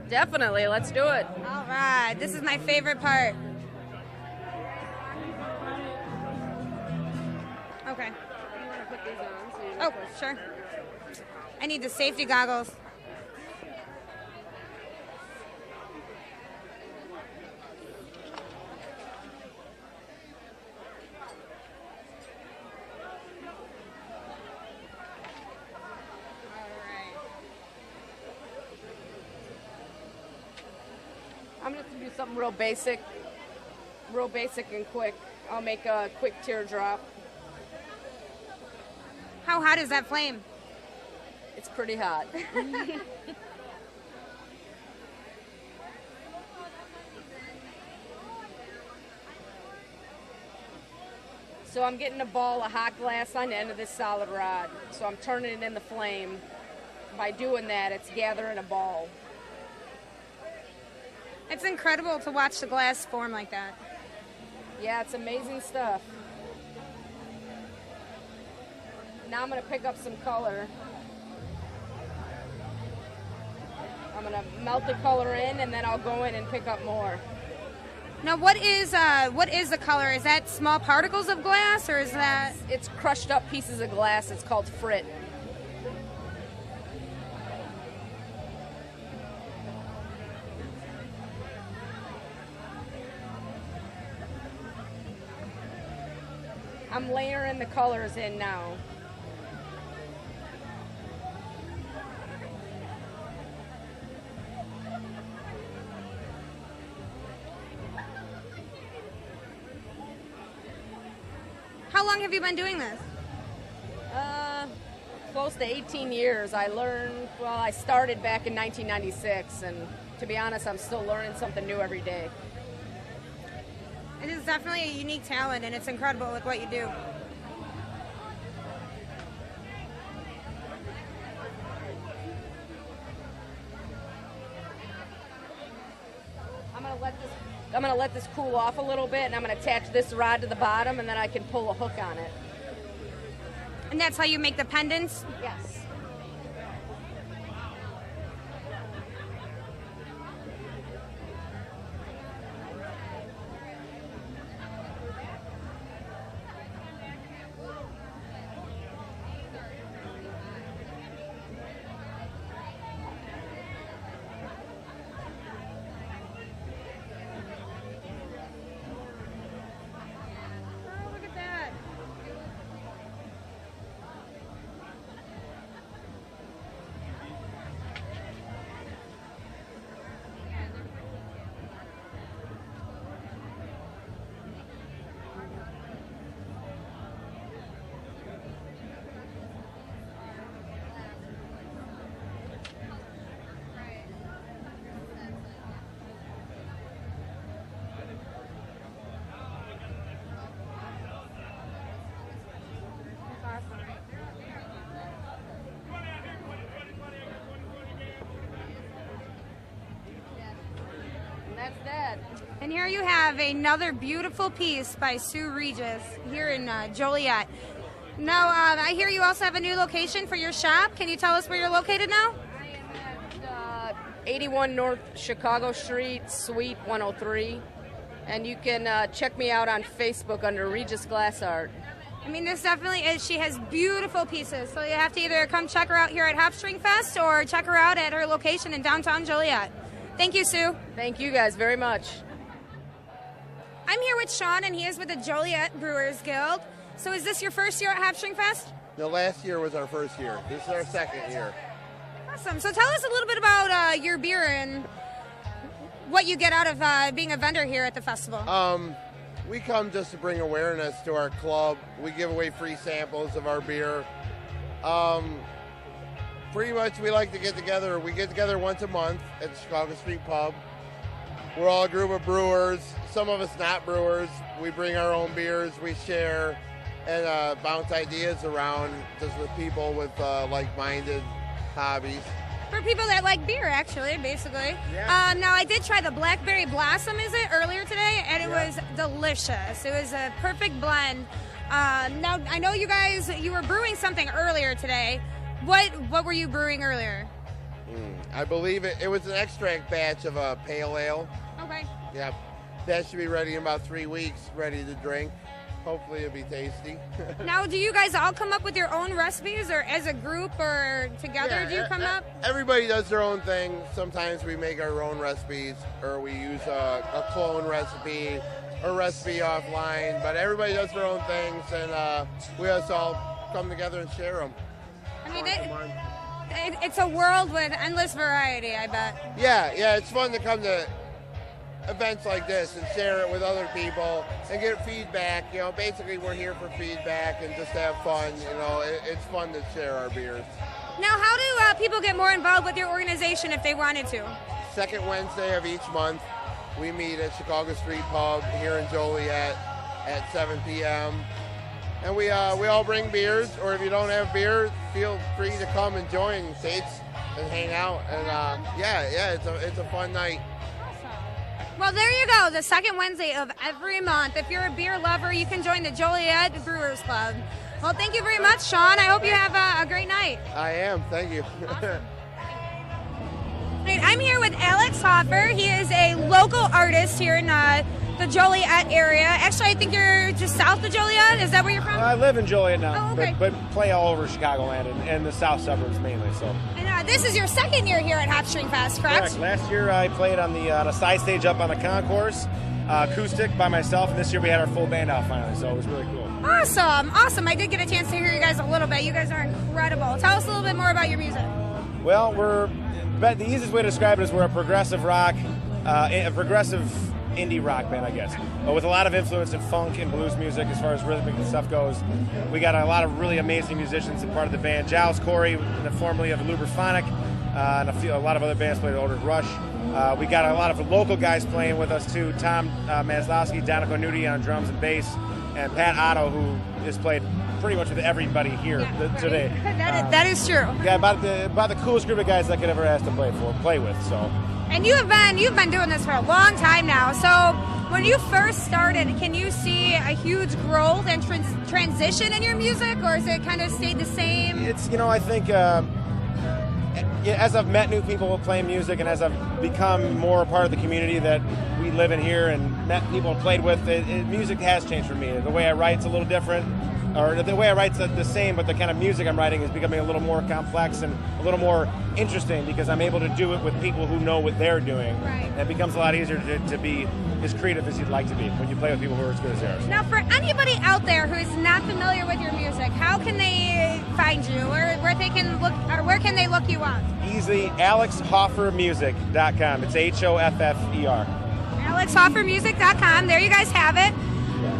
Definitely. Let's do it.
All right. This is my favorite part. Okay.
You want to put these on? So you
Oh, sure. I need the safety goggles.
I'm just going to do something real basic and quick. I'll make a quick teardrop.
How hot is that flame?
It's pretty hot. So I'm getting a ball of hot glass on the end of this solid rod. So I'm turning it in the flame. By doing that, it's gathering a ball.
It's incredible to watch the glass form like that.
Yeah, it's amazing stuff. Now I'm going to pick up some color. I'm going to melt the color in, and then I'll go in and pick up more.
Now, what is the color? Is that small particles of glass, or is that?
It's crushed up pieces of glass. It's called frit. I'm layering the colors in now.
How long have you been doing this?
Close to 18 years. I started back in 1996, and to be honest, I'm still learning something new every day.
It is definitely a unique talent, and it's incredible with what you do.
I'm going to let this let this cool off a little bit, and I'm gonna attach this rod to the bottom, and then I can pull a hook on it.
And that's how you make the pendants?
Yes. That's that.
And here you have another beautiful piece by Sue Regis here in Joliet. Now, I hear you also have a new location for your shop. Can you tell us where you're located now?
I am at 81 North Chicago Street, Suite 103. And you can check me out on Facebook under Regis Glass Art.
I mean, this definitely is. She has beautiful pieces. So you have to either come check her out here at Hopstring Fest or check her out at her location in downtown Joliet. Thank you, Sue.
Thank you guys very much.
I'm here with Sean, and he is with the Joliet Brewers Guild. So is this your first year at Hopstring Fest?
The last year was our first year. This is our second year.
Awesome. So tell us a little bit about your beer and what you get out of being a vendor here at the festival.
We come just to bring awareness to our club. We give away free samples of our beer. Pretty much we like to get together. We get together once a month at the Chicago Street Pub. We're all a group of brewers. Some of us not brewers. We bring our own beers, we share, and bounce ideas around just with people with like-minded hobbies.
For people that like beer, actually, basically. Yeah. Now, I did try the Blackberry Blossom, earlier today, and it was delicious. It was a perfect blend. Now, I know you were brewing something earlier today. What were you brewing earlier?
I believe it was an extract batch of a pale ale.
Okay.
Yeah, that should be ready in about 3 weeks, ready to drink. Hopefully it'll be tasty.
Now, do you guys all come up with your own recipes, or as a group, or together do you come up?
Everybody does their own thing. Sometimes we make our own recipes, or we use a clone recipe, or recipe offline, but everybody does their own things, and we just all come together and share them.
I mean, it's a world with endless variety, I bet.
Yeah, it's fun to come to events like this and share it with other people and get feedback. Basically we're here for feedback and just have fun. It's fun to share our beers.
Now, how do people get more involved with your organization if they wanted to?
Second Wednesday of each month, we meet at Chicago Street Pub here in Joliet at 7 p.m. And we all bring beers, or if you don't have beer, feel free to come and join States and hang out. And it's a fun night.
Well, there you go, the second Wednesday of every month. If you're a beer lover, you can join the Joliet Brewers Club. Well, thank you very much, Sean. I hope you have a great night.
I am, thank you.
Awesome. I'm here with Alex Hoffer. He is a local artist here in the Joliet area. Actually, I think you're just south of Joliet. Is that where you're from?
I live in Joliet now,
oh, okay.
but play all over Chicagoland and the south suburbs mainly. So.
And this is your second year here at Hopstring Fest, correct?
Last year I played on the side stage up on the concourse, acoustic by myself, and this year we had our full band out finally, so it was really cool.
Awesome. I did get a chance to hear you guys a little bit. You guys are incredible. Tell us a little bit more about your music.
Well, the easiest way to describe it is we're a progressive rock, a progressive indie rock band, I guess, but with a lot of influence in funk and blues music as far as rhythmic and stuff goes. We got a lot of really amazing musicians and part of the band. Giles Corey, formerly of Lubriphonic, and a lot of other bands played Ordered Rush. We got a lot of local guys playing with us too. Tom Maslowski, Donico Nudi on drums and bass, and Pat Otto, who has played pretty much with everybody here today.
That is true.
Yeah, about the coolest group of guys I could ever ask to play with. So
And you've been doing this for a long time now. So when you first started, can you see a huge growth and transition in your music, or has it kind of stayed the same?
It's, I think as I've met new people playing music and as I've become more a part of the community that we live in here and met people and played with, music has changed for me. The way I write's a little different, or the way I write's the same, but the kind of music I'm writing is becoming a little more complex and a little more interesting because I'm able to do it with people who know what they're doing.
Right.
And it becomes a lot easier to be as creative as you'd like to be when you play with people who are as good as yours.
Now, for anybody out there who is not familiar with your music, how can they find you, or where they can look, or where can they look you up?
Easily, AlexHoffermusic.com. It's HOFFER.
AlexHoffermusic.com. There you guys have it.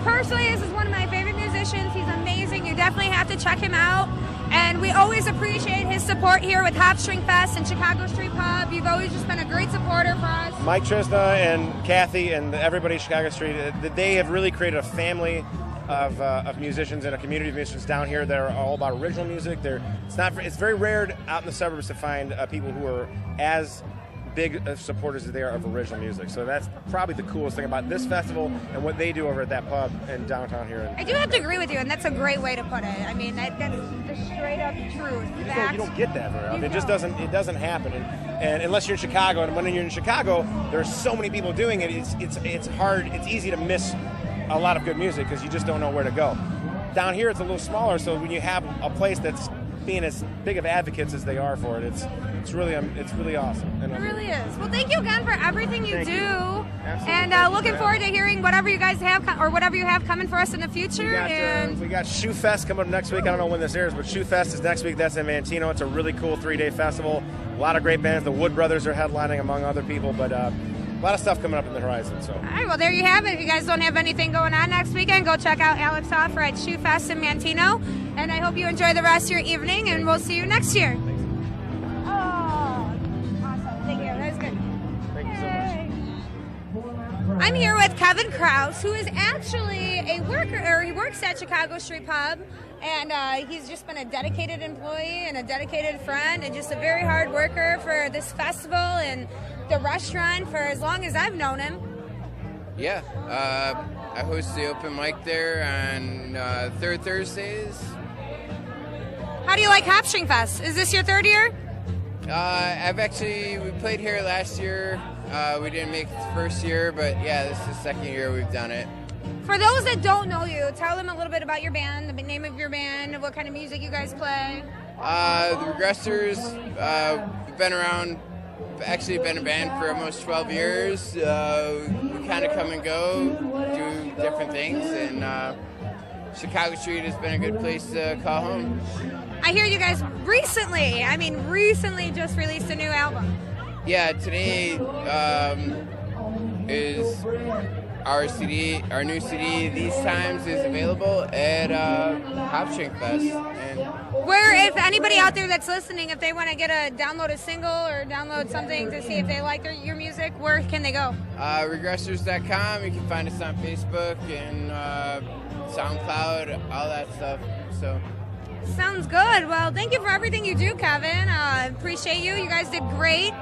Personally, this is one of my favorite musicians. He's amazing. You definitely have to check him out. And we always appreciate his support here with Hopstring Fest and Chicago Street Pub. You've always just been a great supporter for us.
Mike Trizna and Kathy and everybody at Chicago Street, they have really created a family of musicians and a community of musicians down here that are all about original music. It's very rare out in the suburbs to find people who are as big supporters as they are of original music. So that's probably the coolest thing about this festival and what they do over at that pub in downtown here.
I do have to agree with you, and that's a great way to put it. I mean, that's the straight up truth.
You don't get that very often. It just doesn't happen. And unless you're in Chicago, and when you're in Chicago, there's so many people doing it. It's hard. It's easy to miss a lot of good music because you just don't know where to go. Down here, it's a little smaller, so when you have a place that's being as big of advocates as they are for it, it's really awesome.
It really is. Well, thank you again for everything you do.
Absolutely.
And looking forward to hearing whatever you guys have or whatever you have coming for us in the future.
We got Shoe Fest coming up next week. I don't know when this airs, but Shoe Fest is next week. That's in Mantino. It's a really cool 3-day festival. A lot of great bands. The Wood Brothers are headlining, among other people, but a lot of stuff coming up in the horizon. So.
All right, well, there you have it. If you guys don't have anything going on next weekend, go check out Alex Hoffer at Shoe Fest in Mantino. And I hope you enjoy the rest of your evening, and we'll see you next year. Oh, awesome. Thank you. That was good.
Thank you so much.
I'm here with Kevin Krause, who is actually a worker, or he works at Chicago Street Pub, and he's just been a dedicated employee and a dedicated friend and just a very hard worker for this festival and the restaurant for as long as I've known him.
Yeah, I host the open mic there on third Thursdays.
How do you like Hopstring Fest? Is this your third year?
We played here last year. We didn't make it the first year, but yeah, this is the second year we've done it.
For those that don't know you, tell them a little bit about your band, the name of your band, what kind of music you guys play.
The Regressors, we've been around, actually been a band for almost 12 years. We kind of come and go, do different things, and Chicago Street has been a good place to call home.
I hear you guys recently just released a new album.
Yeah, today is our CD, our new CD, These Times, is available at Hopstring Fest. And
where, if anybody out there that's listening, if they want to download a single or download something to see if they like your music, where can they go?
Regressors.com. You can find us on Facebook and SoundCloud, all that stuff. So.
Sounds good. Well, thank you for everything you do, Kevin. Appreciate you. You guys did great.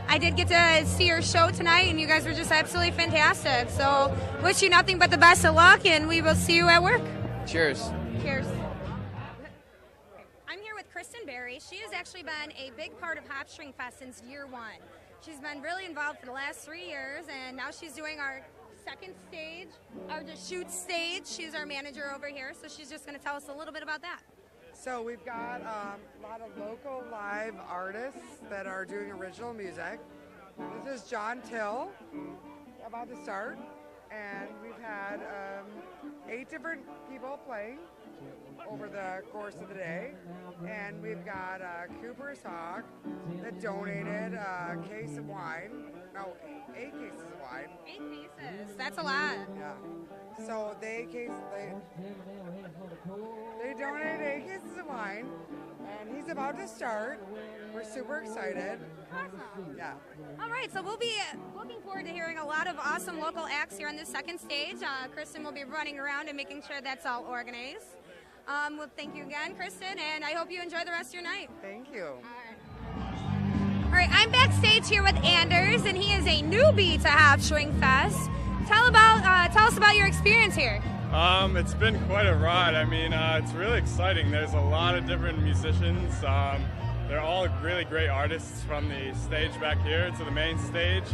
I did get to see your show tonight, and you guys were just absolutely fantastic. So, wish you nothing but the best of luck, and we will see you at work.
Cheers.
Cheers. I'm here with Kristen Berry. She has actually been a big part of Hopstring Fest since year one. She's been really involved for the last 3 years, and now she's doing our second stage, our shoot stage. She's our manager over here, so she's just going to tell us a little bit about that.
So we've got a lot of local live artists that are doing original music. This is John Till, about to start, and we've had 8 different people playing over the course of the day, and we've got Cooper's Hawk that donated a case of wine. No, 8 cases of wine.
8 cases. That's a lot.
Yeah. So they donated 8 cases of wine, and he's about to start. We're super excited.
Awesome.
Yeah.
All right, so we'll be looking forward to hearing a lot of awesome local acts here on this second stage. Kristen will be running around and making sure that's all organized. Well, thank you again, Kristen, and I hope you enjoy the rest of your night.
Thank you.
All right, I'm backstage here with Anders, and he is a newbie to Hopstring Fest. Tell us about your experience here.
It's been quite a ride. I mean, it's really exciting. There's a lot of different musicians. They're all really great artists from the stage back here to the main stage.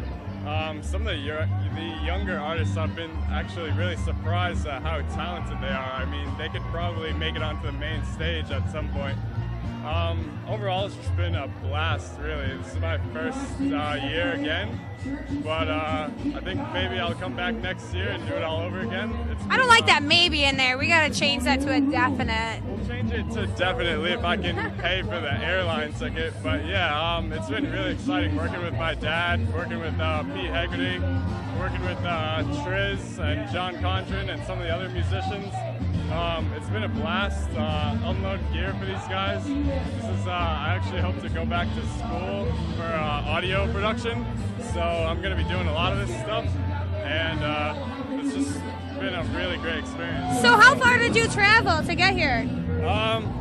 Some of the younger artists, I've been actually really surprised at how talented they are. I mean, they could probably make it onto the main stage at some point. Overall, it's just been a blast, really. This is my first year again, but I think maybe I'll come back next year and do it all over again.
I don't like that maybe in there. We got to change that to a definite.
We'll change it to definitely if I can pay for the airline ticket. But yeah, it's been really exciting working with my dad, working with Pete Hegarty, working with Triz and John Contrin and some of the other musicians. It's been a blast. Unload gear for these guys. This is I actually hope to go back to school for audio production, so I'm going to be doing a lot of this stuff, and it's just been a really great experience.
So how far did you travel to get here?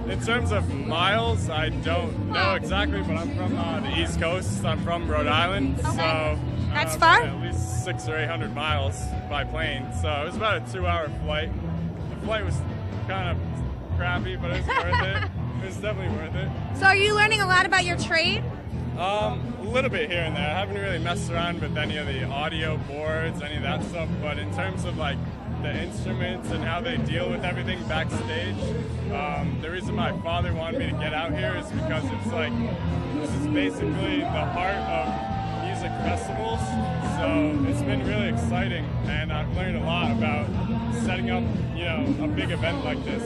In terms of miles, I don't know exactly, but I'm from the East Coast. I'm from Rhode Island, so
that's far.
At least 600 or 800 miles by plane. So it was about a 2-hour flight. The flight was kind of crappy, but it was worth it. It was definitely worth it.
So are you learning a lot about your trade?
A little bit here and there. I haven't really messed around with any of the audio boards, any of that stuff, but in terms of like the instruments and how they deal with everything backstage, the reason my father wanted me to get out here is because it's like, this is basically the heart of music festivals, so it's been really exciting, and I've learned a lot about setting up, you know, a big event like this.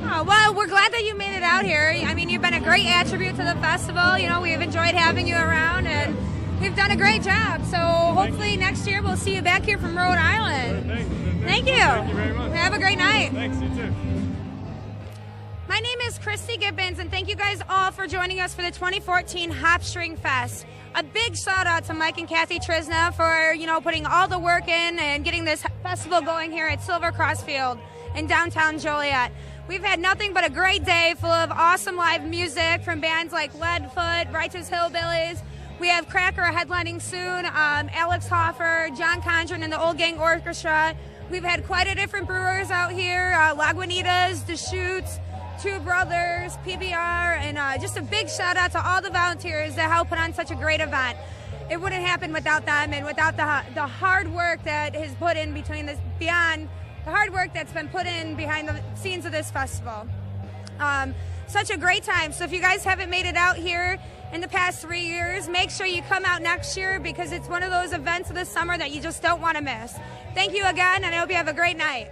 Oh, well, we're glad that you made it out here. I mean, you've been a great attribute to the festival. You know, we've enjoyed having you around, and you've done a great job. So hopefully next year we'll see you back here from Rhode Island. Thank you.
Thank you very much.
Have a great night.
Thanks, you too.
My name is Christy Gibbons, and thank you guys all for joining us for the 2014 Hopstring Fest. A big shout out to Mike and Kathy Trizna for, you know, putting all the work in and getting this festival going here at Silver Cross Field in downtown Joliet. We've had nothing but a great day full of awesome live music from bands like Leadfoot, Righteous Hillbillies. We have Cracker headlining soon, Alex Hoffer, John Condren and the Old Gang Orchestra. We've had quite a different brewers out here, Lagunitas, Deschutes, Two Brothers, PBR, and just a big shout out to all the volunteers that help put on such a great event. It wouldn't happen without them and without the hard work that is put in between this, beyond the hard work that's been put in behind the scenes of this festival. Such a great time. So if you guys haven't made it out here in the past 3 years, make sure you come out next year, because it's one of those events of the summer that you just don't want to miss. Thank you again, and I hope you have a great night.